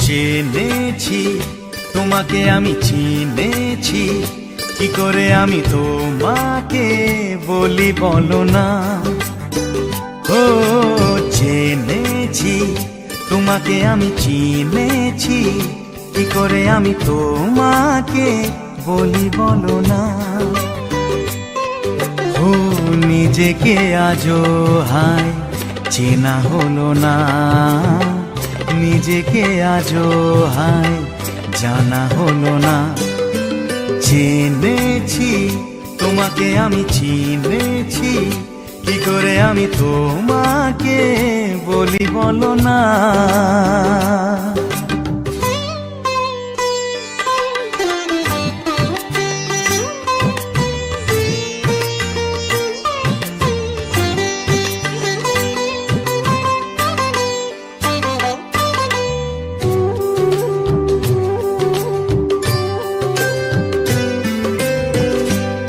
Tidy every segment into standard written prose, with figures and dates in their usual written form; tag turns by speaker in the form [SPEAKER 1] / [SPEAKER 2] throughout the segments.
[SPEAKER 1] জেনেছি তোমাকে আমি চিনেছি, কি করে আমি তোমাকে বলি বলো না। ও জেনেছি তোমাকে আমি চিনেছি, কি করে আমি তোমাকে বলি বলো না। ও নিজেকে আজও হায় চেনা হলো না, নিজেকে আজও হায় জানা হলো না। জেনেছি তোমাকে আমি চিনেছি, কি করে আমি তোমাকে বলি বলো না।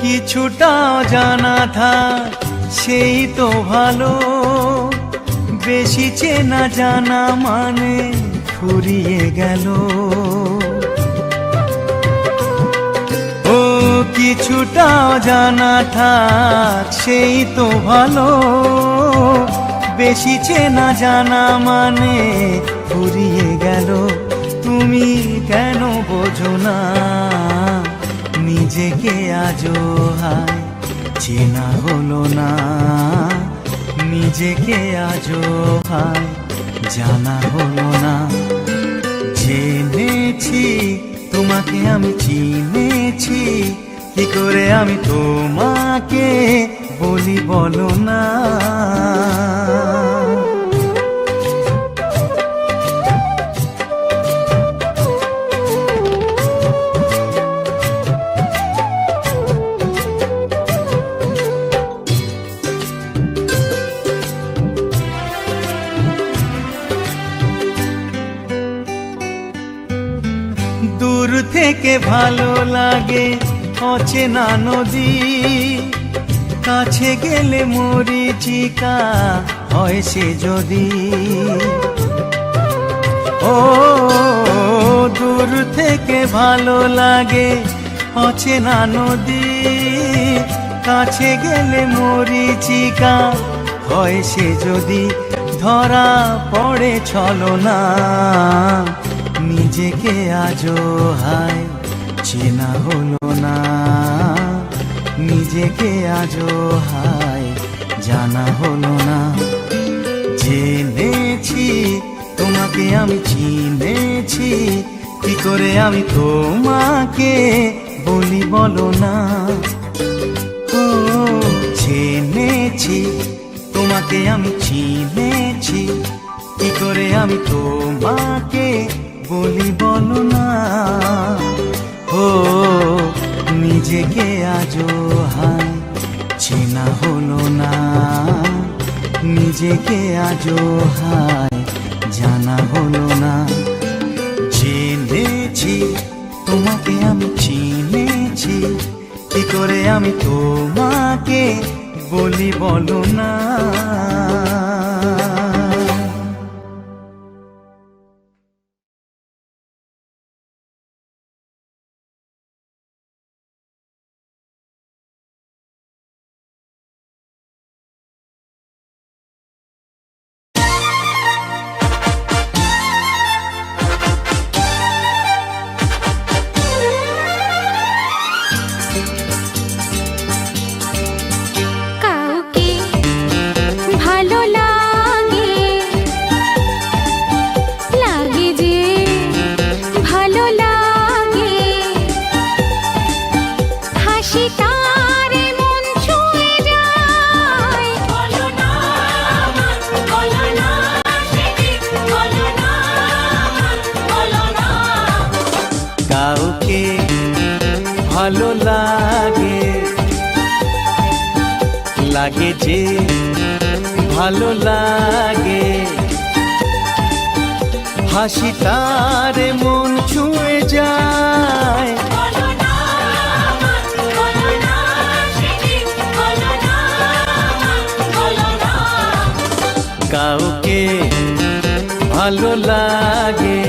[SPEAKER 1] কিছুটা জানা থাক সেই তো ভালো, বেশি চেনা জানা মানে ফুরিয়ে গেল। ও কিছুটা জানা থাক সেই তো ভালো, বেশি চেনা জানা মানে ফুরিয়ে গেল। তুমি কেন বোঝো না নিজেকে আজও হায় চেনা হলো না, নিজেকে আজও হায় জানা হলো না। জেনেছি তোমাকে আমি চিনেছি, কি করে আমি তোমাকে বলি বলো না। দূর থেকে ভালো লাগে অচেনা নদী, কাছে গেলে মরিচিকা হয় সে যদি। ও দূর থেকে ভালো লাগে অচেনা নদী, কাছে গেলে মরিচিকা হয় সে যদি। ধরা পড়ে ছলনা নিজেকে আজও হায় চেনা হলো না, নিজেকে আজও হায় জানা হলো না। জেনেছি তোমাকে আমি চিনেছি, কি করে আমি তোমাকে বলি বলো না। ও জেনেছি তোমাকে আমি চিনেছি, কি করে আমি তোমাকে বলি বলো না। ও নিজেকে আজও হায় চেনা হলো না, নিজেকে আজও হায় জানা হলো না। জেনেছি তোমাকে আমি চিনেছি, কি করে আমি তোমাকে বলি বলো না। কাউকে ভালো লাগে, লাগে যে ভালো লাগে, হাসি তার মন ছুঁয়ে যায়। কাউকে ভালো লাগে,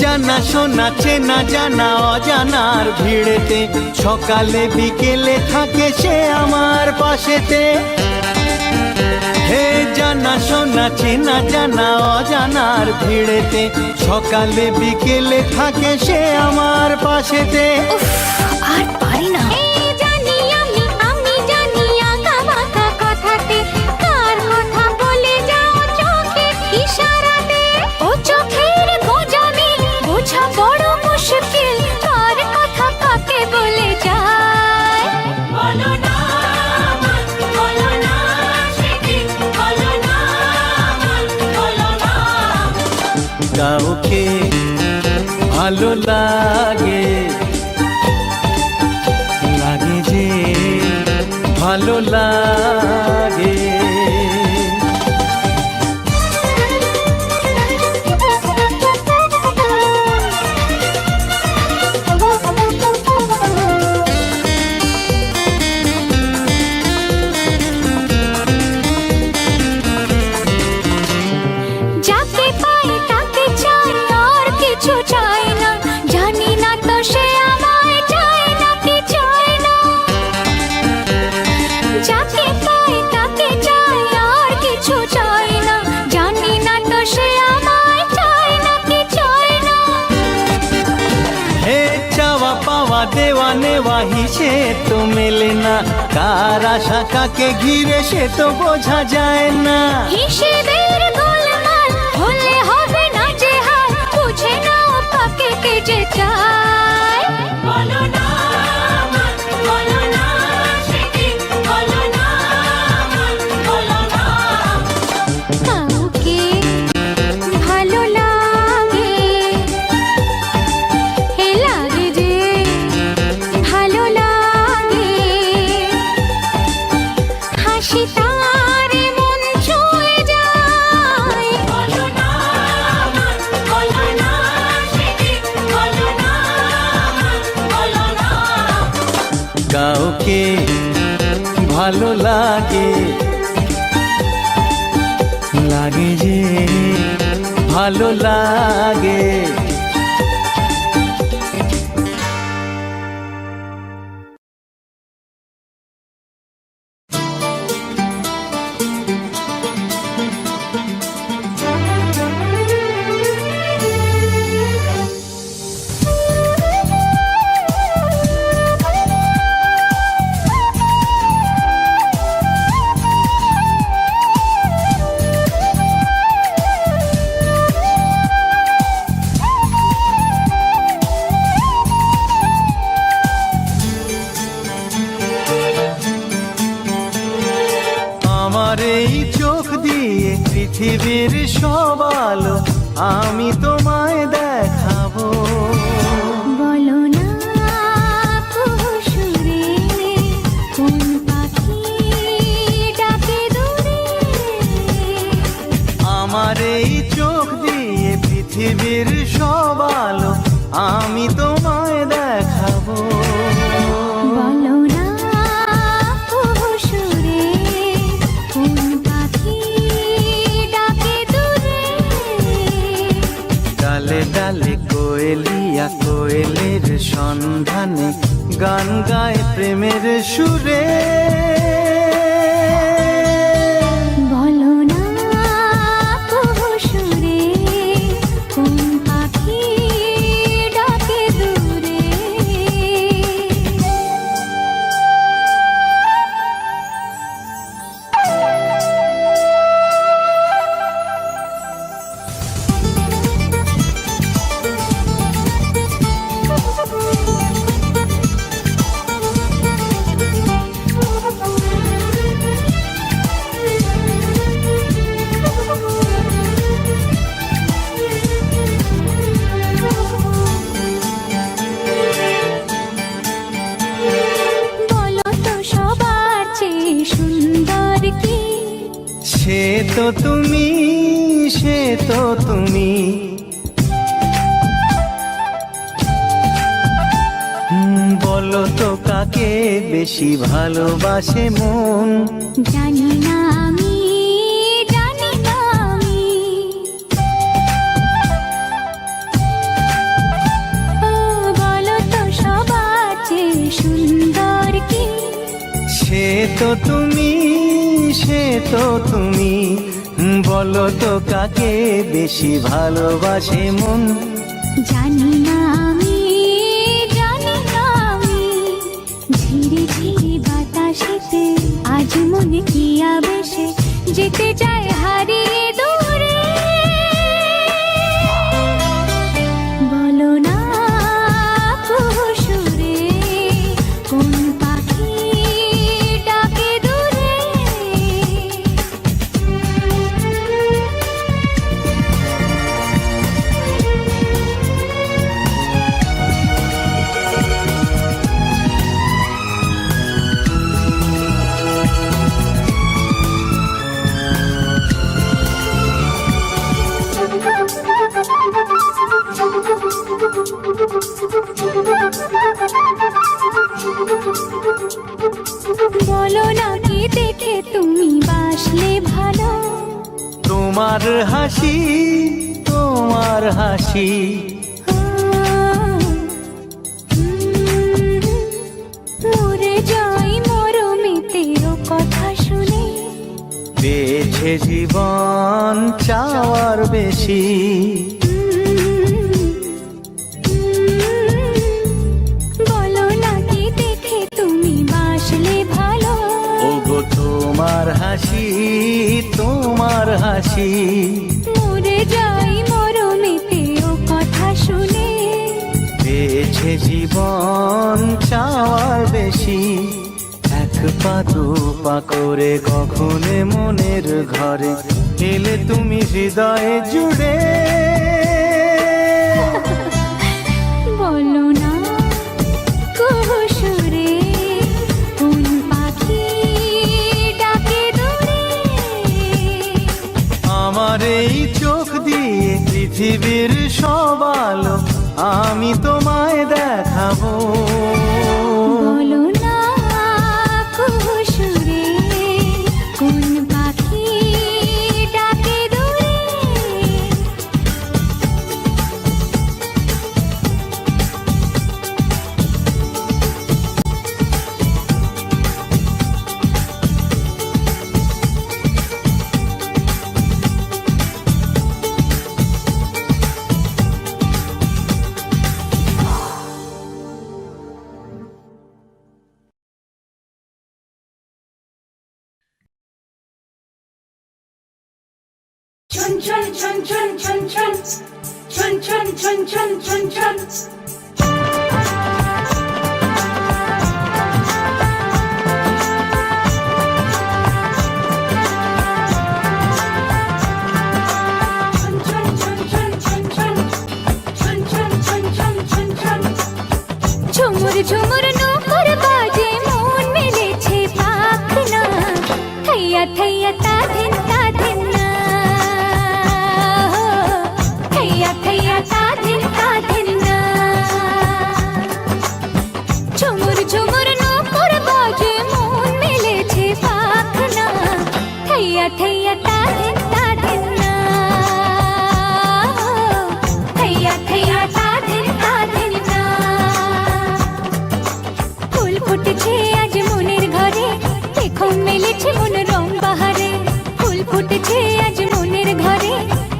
[SPEAKER 1] জানা শোনা চেনা জানা অজানার ভিড়েতে সকালে বিকেলে থাকে সে আমার পাশেতে। হে জানা শোনা চেনা জানা অজানার ভিড়েতে সকালে বিকেলে থাকে সে আমার পাশেতে।
[SPEAKER 2] আর পারি না।
[SPEAKER 1] কাউকে ভালো লাগে লাগে যে ভালো লাগে। দেওয়া নেওয়া হিসেব তো মেলে না, কার আশা কাকে ঘিরে সে তো বোঝা যায় না।
[SPEAKER 2] হিসেবের গোলমাল হলে হবে না যে হাল, বুঝে নাও কাকে কে যে চায়। বলো না বলো না সেদিন বলো না বলো না। কাউকে ভালো লাগে হে লাগে যে ভালো লাগে, হাসি তার মন ছুঁয়ে যায়। বলো না বলো না সেদিন বলো না বলো না।
[SPEAKER 1] কাউকে ভালো লাগে লাগে যে ভালো লাগে। আমার এই চোখ দিয়ে পৃথিবীর সব আলো আমি তোমায় দেখাবো।
[SPEAKER 2] বলো না সুরে কোন পাখি ডাকে দূরে।
[SPEAKER 1] আমার এই চোখ দিয়ে পৃথিবীর সব আলো আমি তোমায় দেখাবো।
[SPEAKER 2] বলো না সুরে কোন পাখি ডাকে দূরে।
[SPEAKER 1] ডালে ডালে কোয়েলিয়া কোয়েলের সন্ধানে গান গায় প্রেমের সুরে।
[SPEAKER 2] বলো না সুরে কোন পাখি ডাকে দূরে। বলো তো সবার চেয়ে সুন্দর কি?
[SPEAKER 1] সে তো তুমি সে তো তুমি। বলো তো কাকে বেশি ভালোবাসে মন?
[SPEAKER 2] জানি না আমি জানি না আমি।
[SPEAKER 1] তো তুমি, সে তো তুমি, বলো তো কাকে বেশি ভালোবাসে মন?
[SPEAKER 2] জানি না আমি, জানি না আমি, ঝিরি ঝিরি বাতাসেতে আজ মনে কি আবেশে যেতে চায় হারিয়ে দূরে। বলো না কুহুসুরে কোন পাখি ডাকে দূরে। বলো না কি দেখে তুমি বাসলে ভালো?
[SPEAKER 1] তোমার হাসি, তোমার হাসি,
[SPEAKER 2] মরে যাই মরমিতেরও কথা শুনে।
[SPEAKER 1] পেয়েছে জীবন চাওয়ার বেশি।
[SPEAKER 2] বলো না কি দেখে তুমি বাসলে ভালো?
[SPEAKER 1] ওগো তোমার হাসি, তোমার হাসি,
[SPEAKER 2] মরে যাই মরমিতেরও কথা শুনে।
[SPEAKER 1] পেয়েছে জীবন চাওয়ার বেশি। এক পা দু পা করে কখনো মনের ঘরে এলে তুমি হৃদয়ে জুড়ে।
[SPEAKER 2] বলো না কুহুসুরে কোন পাখি ডাকে দূরে।
[SPEAKER 1] আমার এই চোখ দিয়ে পৃথিবীর সব আলো আমি তোমায় দেখাবো।
[SPEAKER 2] বলো না কুহুসুরে কোন পাখি ডাকে দূরে।
[SPEAKER 3] chun chun chun chun chun chun chun chun chun chun chun chun
[SPEAKER 2] ঝুমুর ঝুমুর নূপুর বাজে মন মেলেছে পাখনা। থৈয়া থৈয়া তা ধিন না, থৈয়া থৈয়া তা ধিন না। ঝুমুর ঝুমুর নূপুর বাজে মন মেলেছে পাখনা। থৈয়া থৈয়া তা ধিন না, থৈয়া থৈয়া তা ধিন না। ফুল ফুটেছে আজ মনের ঘরে, দেখো মেলেছে মন রং বাহারে। ফুল ফুটেছে আজ মনের ঘরে,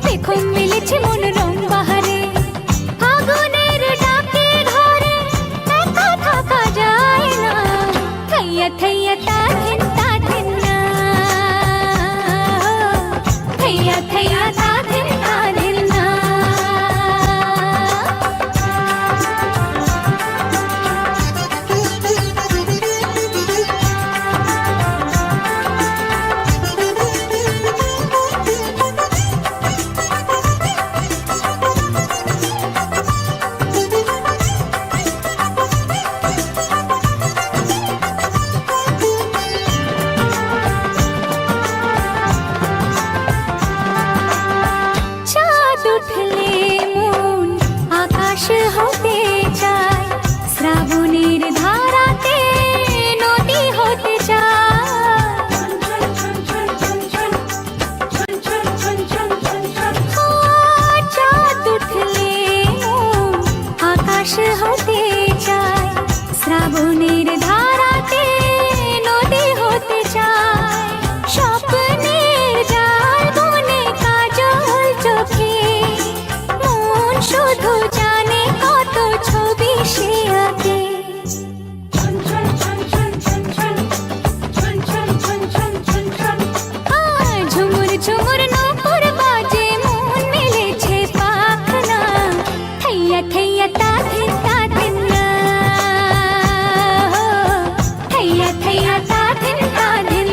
[SPEAKER 2] দেখো মেলেছে মন রং বাহারে। আগুনের ডাকে ঘরে একা থাকা যায় না। থৈয়া থৈয়া তা ধিন না, থৈয়া থৈয়া তা ধিন না। চাঁদ উঠলে মন আকাশ হতে চায়, শ্রাবণের ধারাতে নদী হতে চায়। চাঁদ উঠলে মন আকাশ হতে চায়, শ্রাবণের ধারাতে নদী হতে শুধু জানে কত ছবি সে আঁকে।
[SPEAKER 3] ছন ছন ছন ছন ছন ছন ছন ছন ছন ছন ছন ছন।
[SPEAKER 2] ঝুমুর ঝুমুর নূপুর বাজে মন মেলেছে পাখনা, থৈয়া থৈয়া তা ধিন না, থৈয়া থৈয়া তা ধিন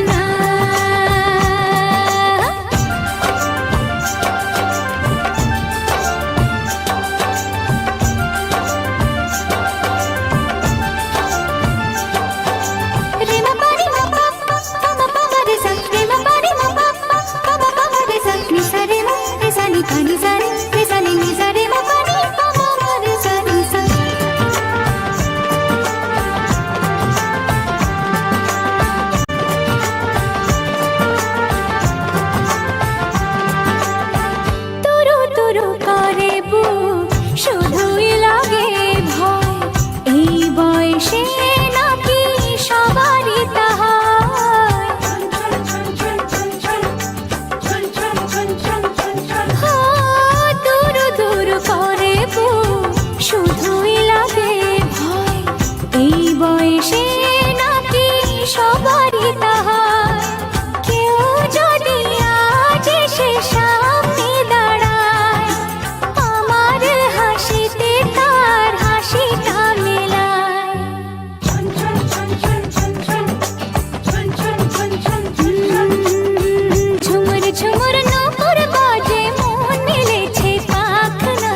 [SPEAKER 2] না। রেমা পারি মা পা পা মা পা মা রে সা, রেমা পারি মা পা পা মা পা মা রে সা, নি সা রে মা রে সা নি পা নি সা রে নি সা রে মা পা নি পা মা মা রে সা নি সা। তুরু তুরু করে বুক শুধুই লাগে ভয়, এই বয়সে নাকি সবারই তা হয়।
[SPEAKER 3] ছন ছন ছন ছন ছন ছন ছন ছন ছন ছন।
[SPEAKER 2] তুরু তুরু করে বুক শুধুই লাগে ভয়, এই বয়সে নাকি সবারই তা হয়। কেউ যদি আজ এসে সামনে দাঁড়ায়, আমার হাসিতে তার হাসিটা মেলায়।
[SPEAKER 3] ছন ছন ছন ছন ছন ছন ছন ছন ছন ছন ছন ছন।
[SPEAKER 2] ঝুমুর ঝুমুর নূপুর বাজে মন মেলেছে পাখনা,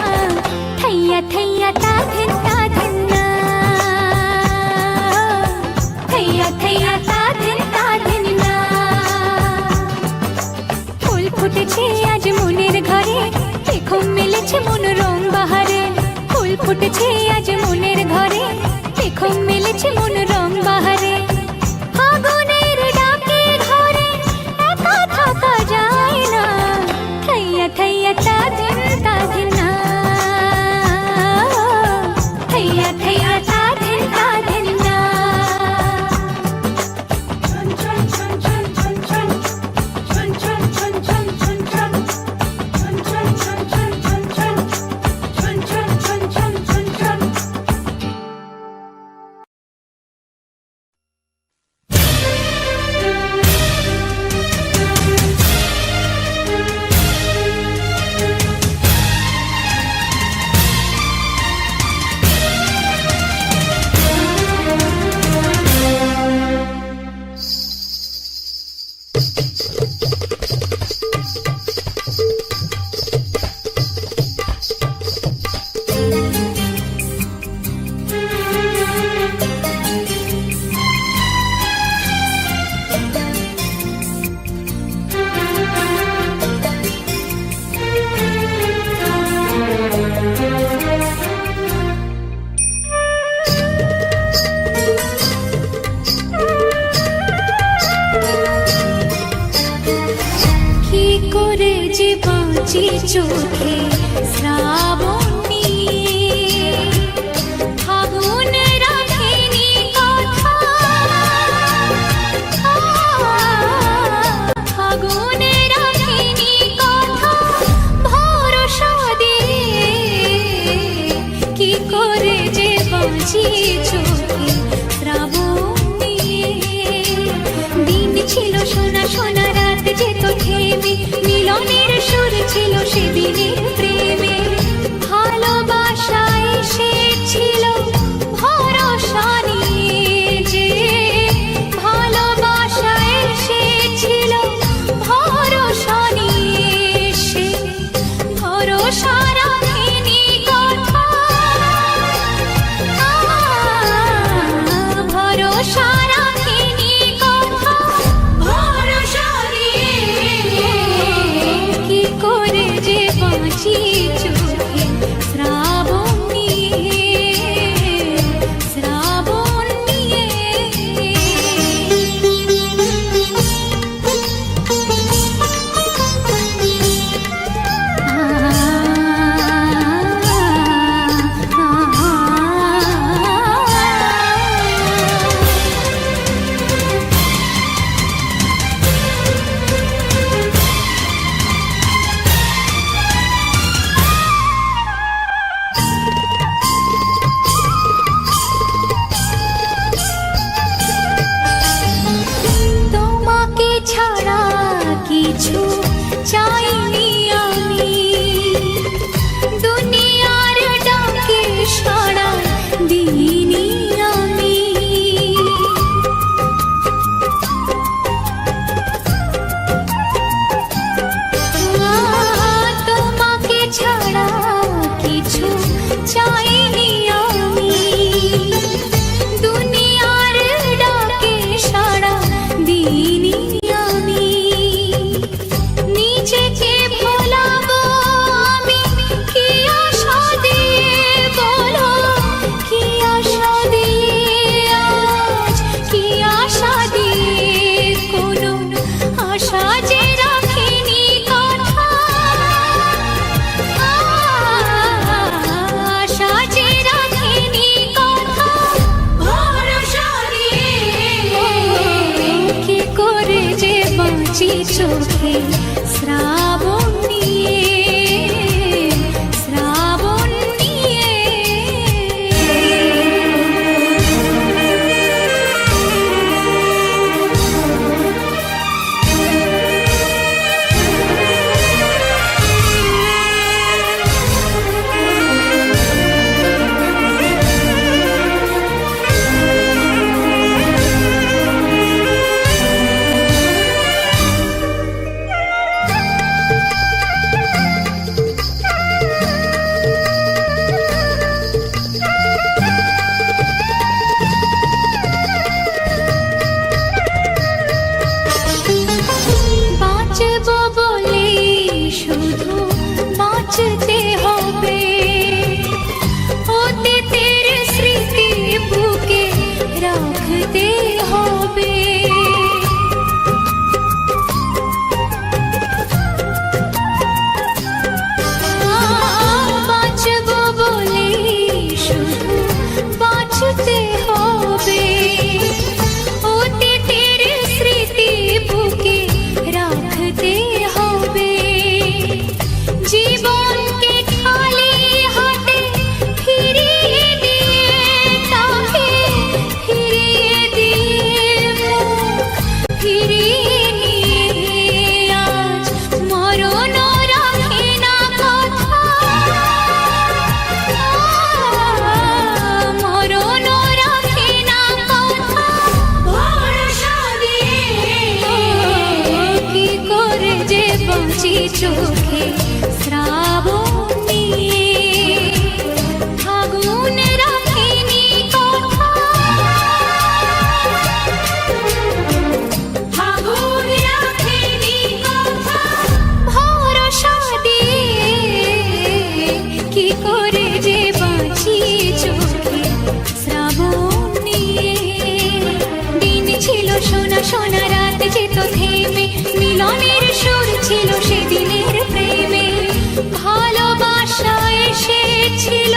[SPEAKER 2] থৈয়া থৈয়া তা ধিন না, থৈয়া থৈয়া তা ধিন না। ফুল ফুটেছে আজ মনের ঘরে, দেখো মেলেছে মনোরম বাহারে। ফুল ফুটেছে আজ মনের ঘরে, দেখো মেলেছে মনোরম বাহারে। ফাগুনের ডাকে ঘরে একা থাকা যায় না, থৈয়া থৈয়া তা ধিন না, থৈয়া থৈয়া তা ধিন না।
[SPEAKER 3] ছন ছন ছন ছন ছন ছন ছন ছন ছন ছন ছন ছন। ছন ছন ছন ছন ছন ছন ছন ছন ছন ছন ছন ছন।
[SPEAKER 2] কি করে যে বাঁচি চোখে শ্রাবণ নিয়ে, ফাগুন রাখেনি কথা, ফাগুন রাখেনি কথা ভরসা দিয়ে। কি করে যে বাঁচি চোখে শ্রাবণ নিয়ে, দিন ছিল সোনা সোনা রাত যেত থেমে, মিলনের সুর ছিল সেদিনের প্রেমে। ভালোবাসায় সে ছিল ভরসা নিয়ে, যে ভালোবাসায় সে ছিল ভরসা নিয়ে, সে ভরসা রাখেনি কথা, ভরসা রাখেনি কথা, ভরসা দিয়ে। কি করে যে বাঁচি চোখে শ্রাবণ নিয়ে, শ্রাবণ নিয়ে। বাঁচবো বলে শুধু বাঁচতে হবে, অতীতের স্মৃতি বুকে রাখতে হবে। বাঁচবো বলে শুধু বাঁচতে হবে, অতীতের স্মৃতি বুকে রাখতে হবে। জীবনকে খালি হাতে ফিরিয়ে দিয়ে, তাকে ফিরিয়ে দিয়ে, ফিরিয়ে নিয়ে আজ মরণ রাখে না কথা, মরণ রাখে না কথা। ভরসা দিয়ে কি করে যে বাঁচি চোখে শ্রাবণ নিয়ে, ফাগুন রাখেনি কথা, ফাগুন রাখেনি কথা। ভরসা দিয়ে কি করে যে বাঁচি চোখে শ্রাবণ নিয়ে। দিন ছিল সোনা সোনা, রাত যেত থেমে, মিলনের সুর ছিল সেদিনের প্রেমে। ভালোবাসা এসেছিল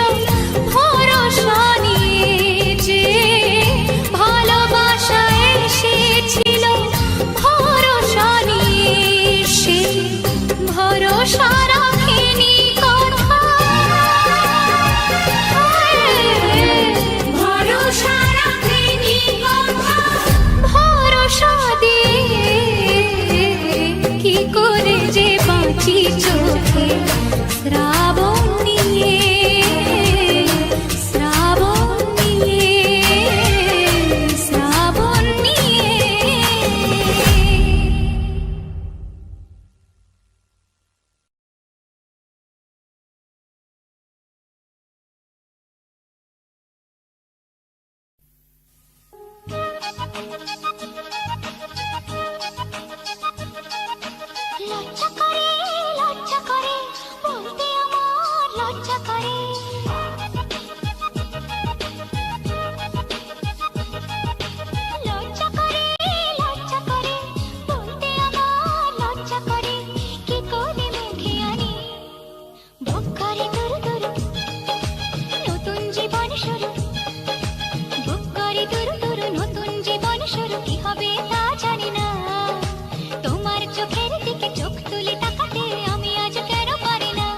[SPEAKER 2] ভরসা নিয়ে, যে ভালোবাসা এসেছিল ভরসা নিয়ে, সে ভরসা রাখেনি কথা, ভরসা রাখেনি কথা। ভরসা দিয়ে কি করে যে বাঁচি চোখে শ্রাবণ নিয়ে, শ্রাবণ নিয়ে, শ্রাবণ নিয়ে। লজ্জা করে, লজ্জা করে, বলতে আমার লজ্জা করে। লজ্জা করে, লজ্জা করে, বলতে আমার লজ্জা করে। কি করে মুখে আনি বুক করে দুরু দুরু, নতুন জীবন শুরু। বুক করে দুরু দুরু, নতুন জীবন শুরু। কি হবে তা জানি না, তোমার চোখের দিকে চোখ তুলে তাকাতে আমি আজ কেন পারি না।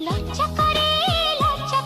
[SPEAKER 2] লজ্জা করে, লজ্জা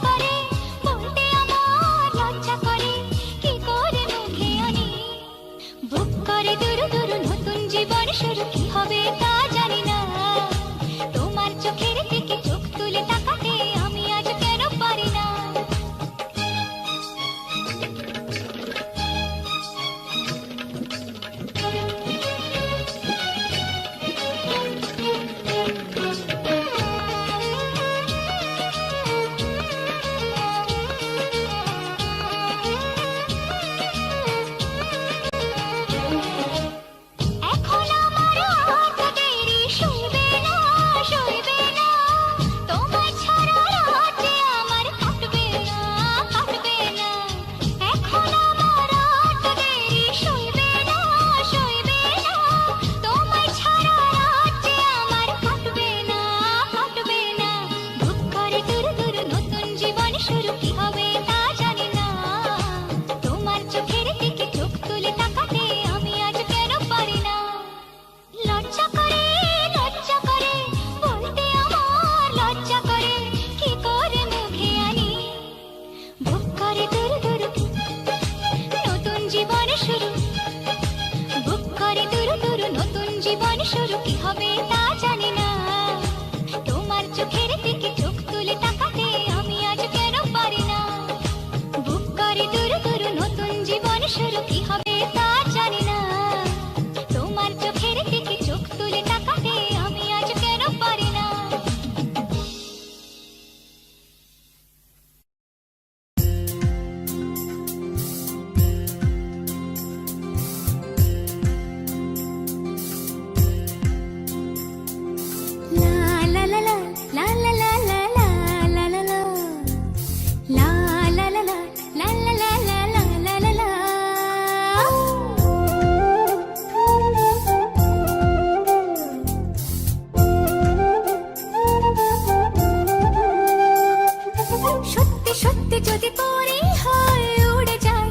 [SPEAKER 2] যদি পরি হয়ে উড়ে যাই,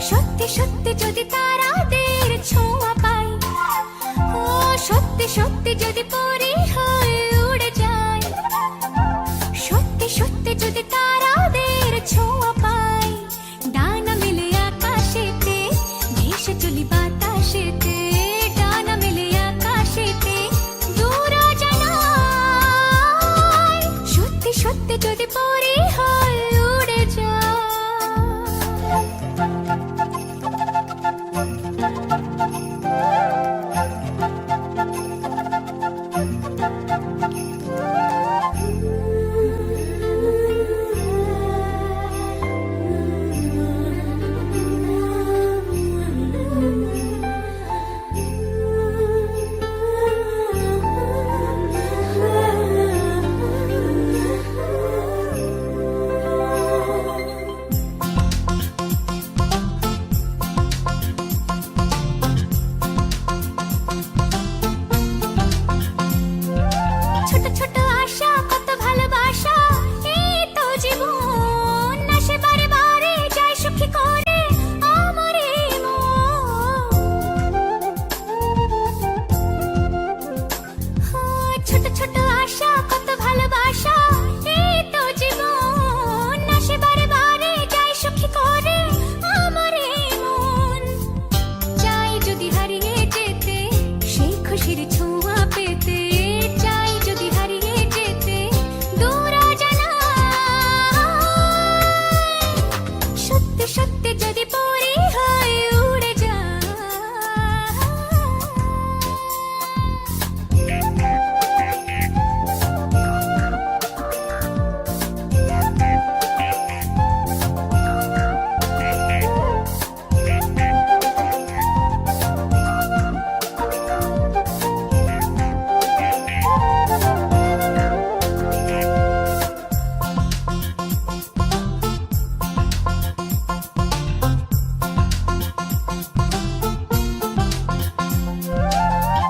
[SPEAKER 2] সত্যি সত্যি যদি তারাদের ছোঁয়া পাই, ও সত্যি সত্যি যদি পরি হয়ে উড়ে যাই, সত্যি সত্যি যদি তারাদের ছোঁয়া পাই, ডানা মেলে আকাশেতে ভেসে চলি বাতাসেতে, ডানা মেলে আকাশেতে দূর অজানায়, সত্যি সত্যি যদি পরি হয়ে উড়ে যাই। ছোট ছোট আশা কত ভালোবাসা, এই তো জীবন, আসে বারে বারে যায় সুখী করে আমার এই মন। ছোট ছোট আশা কত ভালোবাসা, এই তো জীবন, আসে বারে বারে যায় সুখী করে আমার এই মন। চাই যদি হারিয়ে যেতে সেই খুশির ছোঁয়া পেতে, চাই যদি হারিয়ে যেতে দূর অজানায়, সত্যি সত্যি যদি পরি হয়ে উড়ে যাই।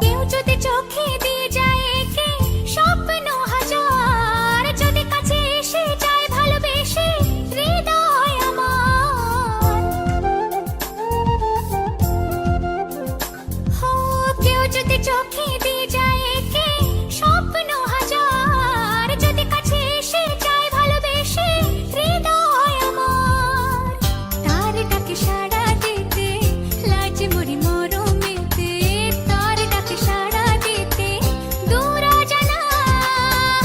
[SPEAKER 2] কেউ যদি চোখে দিয়ে যায় একে স্বপ্ন হাজার, যদি কাছে এসে যায় ভালোবেসে হৃদয় আমার, কেউ যদি চোখে দিয়ে যায় একে স্বপ্ন হাজার, যদি কাছে এসে যায় ভালোবেসে হৃদয় আমার, তার ডাকে সাড়া দিতে লাজে মরি মরমেতে, তার ডাকে সাড়া দিতে দূর অজানায়,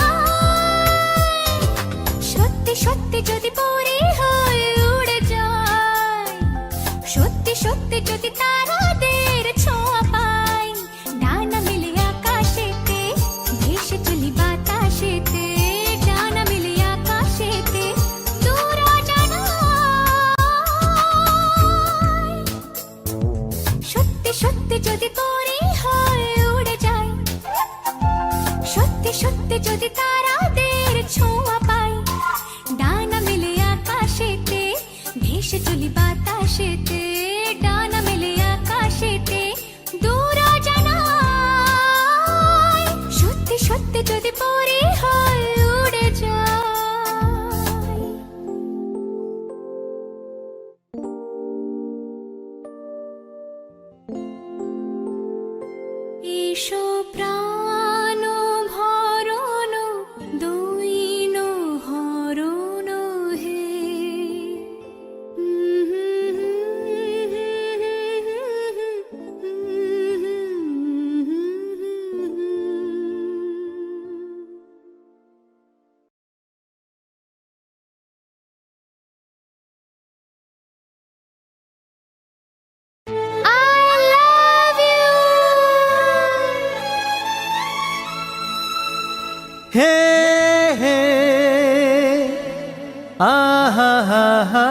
[SPEAKER 2] সত্যি সত্যি যদি পরি হয়ে উড়ে যাই, সত্যি সত্যি যদি তারাদের ছোঁয়া পাই, ডানা মেলে আকাশেতে ভেসে চলি বাতাসেতে, ডানা মেলে আকাশেতে দূর অজানায়, সত্যি সত্যি যদি পরি হয়ে উড়ে যাই, সত্যি সত্যি যদি তারাদের ছোঁয়া পাই, ডানা মেলে আকাশেতে ভেসে চলি বাতাসেতে, ডানা মেলে আকাশেতে দূর অজানায়, সত্যি সত্যি যদি পরি হয়ে উড়ে যাই। এসো প্রাণ ভরণ দৈন হরণ হে,
[SPEAKER 1] হে হে আহা হা হা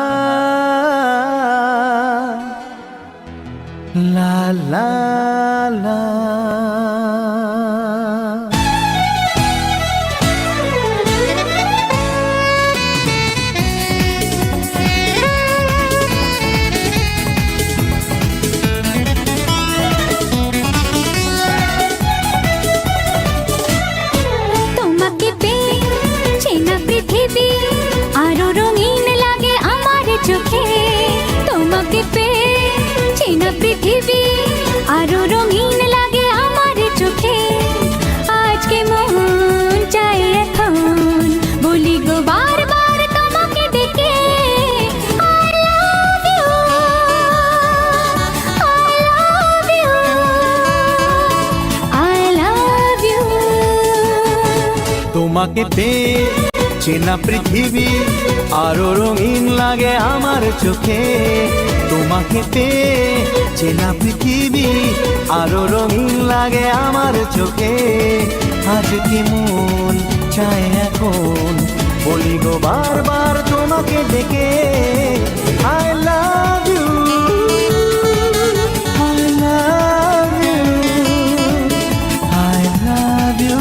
[SPEAKER 1] লা লা লা।
[SPEAKER 2] তোমাকে পেয়ে চেনা পৃথিবী আরো তোমাকে পেয়ে চেনা পৃথিবী আরো রঙিন লাগে আমার চোখে। আজকে মন চাই এখন বলি গো বারবার তোমাকে ডেকে I love you, I love you, I love you।
[SPEAKER 1] তোমাকে পেয়ে চেনা পৃথিবী আরো রঙিন লাগে আমার চোখে। তোমাকে পেয়ে চেনা পৃথিবী আরো রঙিন লাগে আমার চোখে। আজকে মন চায় এখন বলি গো বারবার তোমাকে ডেকে I love you, I love you, I love you।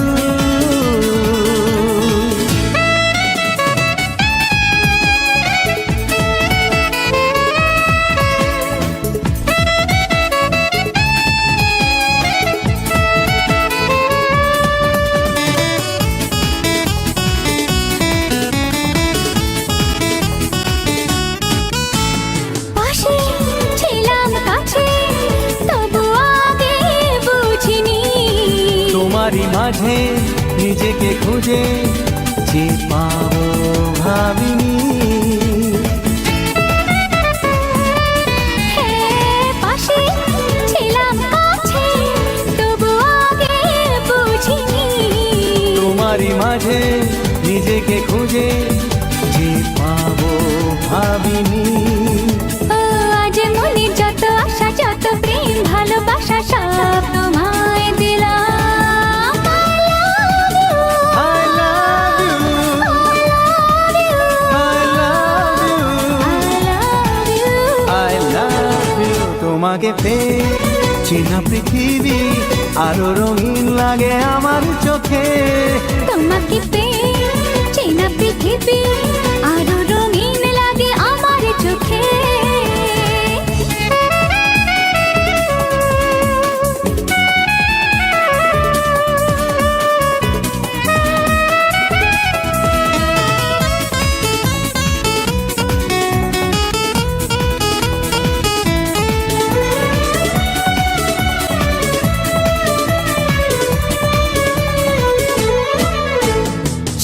[SPEAKER 2] পাশে ছিলাম কাছে তবু আগে বুঝিনি
[SPEAKER 1] তোমারই মাঝে নিজেকে খুঁজে যে পাবো ভাবিনি।
[SPEAKER 2] হ্যাঁ, পাশে ছিলাম কাছে তবু আগে বুঝিনি
[SPEAKER 1] তোমারই মাঝে নিজেকে খুঁজে যে পাবো ভাবিনি।
[SPEAKER 2] ও আজ মনে যত আশা যত প্রেম ভালোবাসা সব তোমায় দিলাম
[SPEAKER 1] I love you, I love you, I love you। তোমাকে পেয়ে চেনা পৃথিবী আরো রঙিন লাগে আমার চোখে।
[SPEAKER 2] তোমাকে পেয়ে চেনা পৃথিবী আরো রঙিন লাগে আমার চোখে।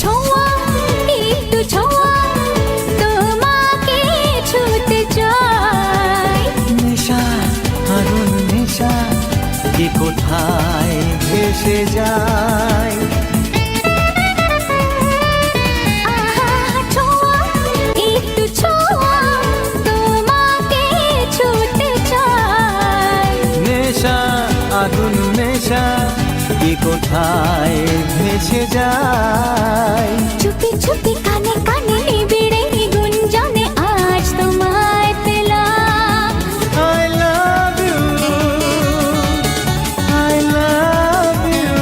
[SPEAKER 2] ছোঁয়া একটু ছোঁয়া তোমাকে ছুতে চাই
[SPEAKER 1] নেশা আরুণ নেশা কি কোথায় ভেসে যায়।
[SPEAKER 2] আহা ছোঁয়া একটু ছোঁয়া তোমাকে ছুতে চাই
[SPEAKER 1] নেশা আগুন নেশা কি কোথায় ভেসে যায়।
[SPEAKER 2] চুপি চুপি কানে কানে নিবিড়ে গুঞ্জনে আজ তোমায় পেলাম
[SPEAKER 1] I love you, I love you,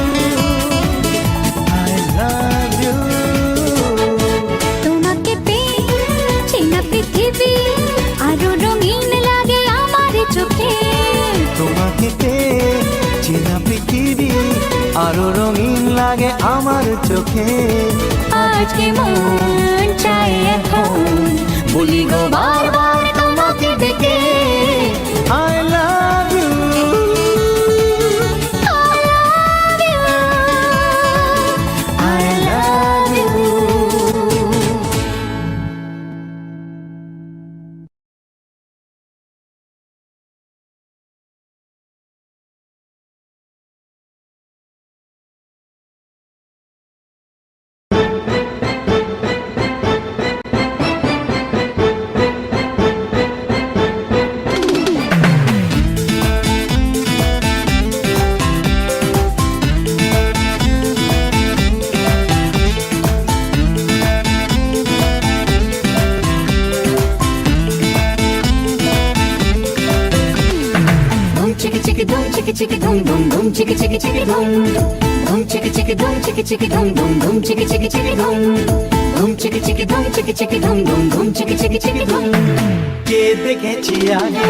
[SPEAKER 1] I love you।
[SPEAKER 2] তোমাকে পেয়ে চেনা পৃথিবী আরো রঙিন লাগে আমার চোখে।
[SPEAKER 1] তোমাকে পেয়ে চেনা পৃথিবী আরো রঙিন লাগে আমার চোখে।
[SPEAKER 2] আজকে মন চাই এখন বলি গো বারবার তোমাকে ডেকে
[SPEAKER 1] I love you,
[SPEAKER 2] I love you,
[SPEAKER 1] I love you।
[SPEAKER 2] chicka chicka dum dum dum chicka chicka chicka dum dum chicka chicka dum chicka chicka dum dum dum chicka chicka chicka dum dum chicka chicka dum chicka chicka dum dum dum chicka chicka chicka dum
[SPEAKER 1] কে দেখেছি আগে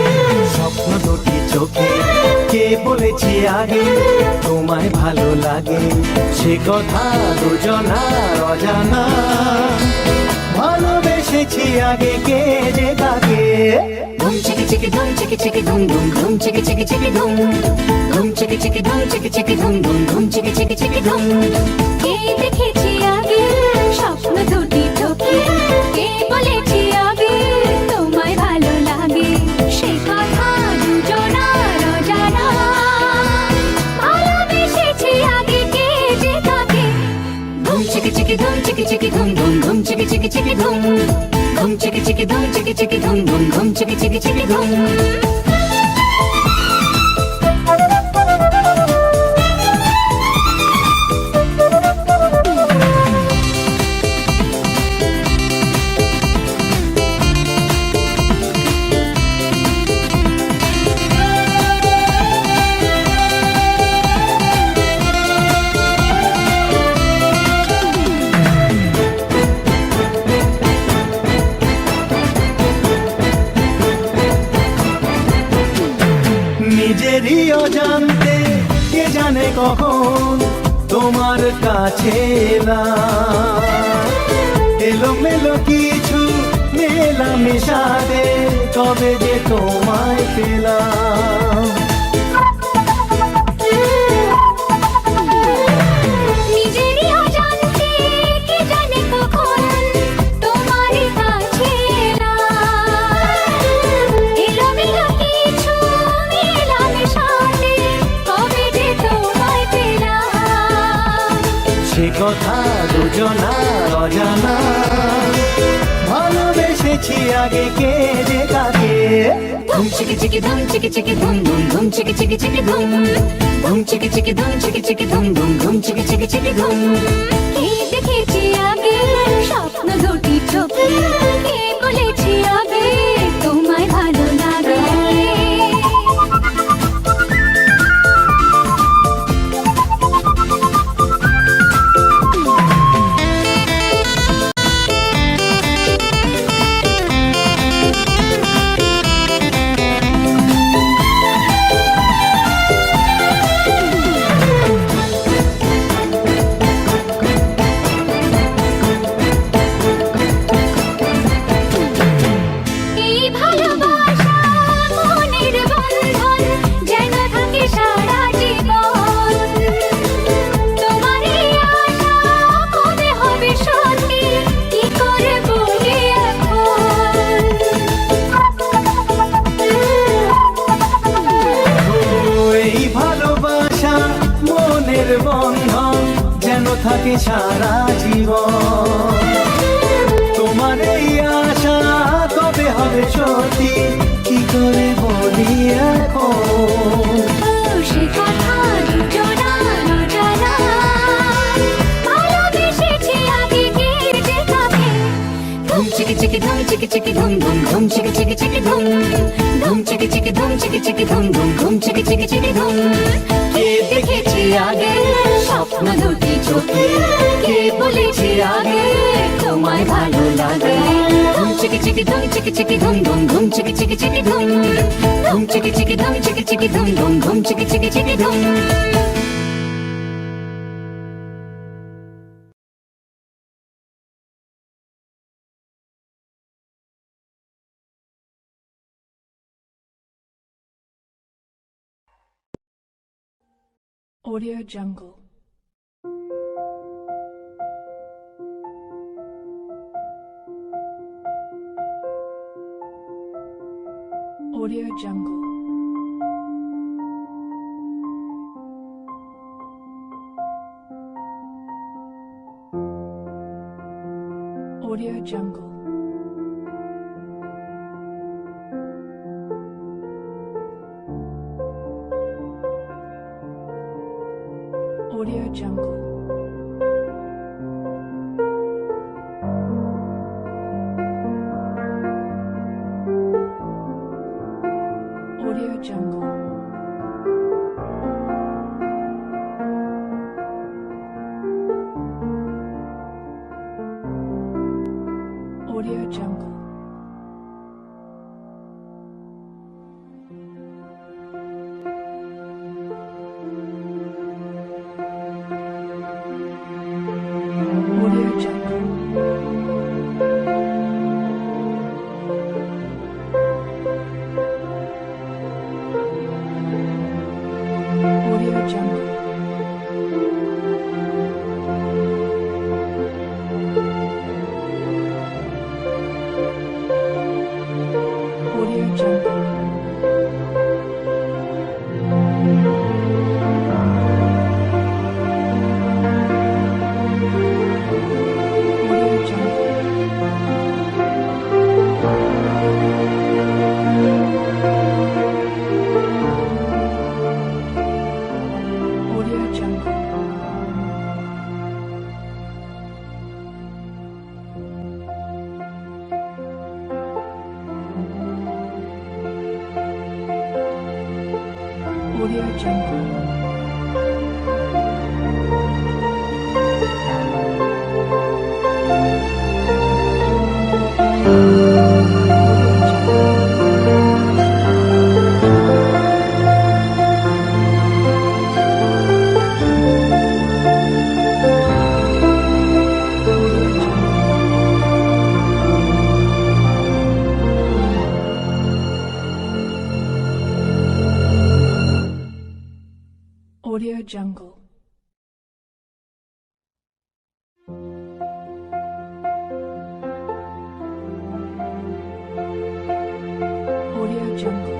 [SPEAKER 1] স্বপ্ন দুটি চোখে, কে বলেছি আগে তোমায় ভালো লাগে, সে কথা দুজনার অজানা। ভালোবেসেছি আগে কে যে তাকে
[SPEAKER 2] dum chicka chicka chicka dum chicka chicka dum dum dum chicka chicka chicka dum dum chicka chicka dum dum chicka chicka chicka dum কে দেখেছি আগে স্বপ্ন দুটি চোখে কে বলেছি আগে তোমায় ভালো লাগে সে কথা দুজনার অজানা ভালোবেসেছি আগে কে যে কাকে ধুম চিকি চিকি ধুম চিকি চিকি ধুম ধুম ধুম চিকি চিকি চিকি ধুম ধুম চিকি চিকি ধুম চিকি চিকি ধুম ধুম ধুম চিকি চিকি চিকি ধুম
[SPEAKER 1] নিজেরই অজান্তে কে জানে কখন তোমার কাছে এলোমেলো কিছু মেলামেশাতে কবে যে তোমায় পেলাম
[SPEAKER 2] নিজেরই অজান্তে কে জানে কখন তোমার কাছে এলোমেলো কিছু মেলামেশাতে কবে যে তোমায় পেলাম
[SPEAKER 1] সে কথা দুজনার অজানা ভালোবেসেছি আগে কে যে কাকে
[SPEAKER 2] ধুম চিকি চিকি ধুম চিকি চিকি ধুম ধুম ধুম চিকি চিকি চিকি ধুম ধুম চিকি চিকি ধুম চিকি চিকি ধুম ধুম ধুম চিকি চিকি চিকি ধুম কে দেখেছি আগে স্বপ্ন দুটি চোখে কে বলেছি আগে তোমায় ভালো লাগে এই ভালোবাসা মনের বন্ধন যেন থাকে সারা জীবন তোমার এই আশা কবে হবে সত্যি কি করে বলি
[SPEAKER 1] এই ভালোবাসা মনের বন্ধন যেন থাকে সারা জীবন তোমার এই আশা কবে হবে সত্যি কি করে বলি এখন
[SPEAKER 2] সে কথা দুজনার অজানা ভালোবেসেছি আগে কে যে কাকে ধুম চিকি চিকি ধুম চিকি চিকি ধুম ধুম ধুম চিকি চিকি চিকি ধুম ধুম চিকি চিকি ধুম চিকি চিকি ধুম ধুম ধুম চিকি চিকি চিকি ধুম কে দেখেছি আগে স্বপ্ন দুটি চোখে কে বলেছি আগে তোমায় ভালো লাগে ধুম চিকি চিকি ধুম চিকি চিকি ধুম ধুম ধুম চিকি চিকি চিকি ধুম ধুম চিকি চিকি ধুম চিকি চিকি ধুম ধুম ধুম চিকি চিকি চিকি ধুম
[SPEAKER 3] Audio Jungle. Audio Jungle. Audio Jungle. Audio Jungle. Audio Jungle. Audio Jungle. Audio Jungle. Audio Jungle. Audio Jungle. Audio Jungle.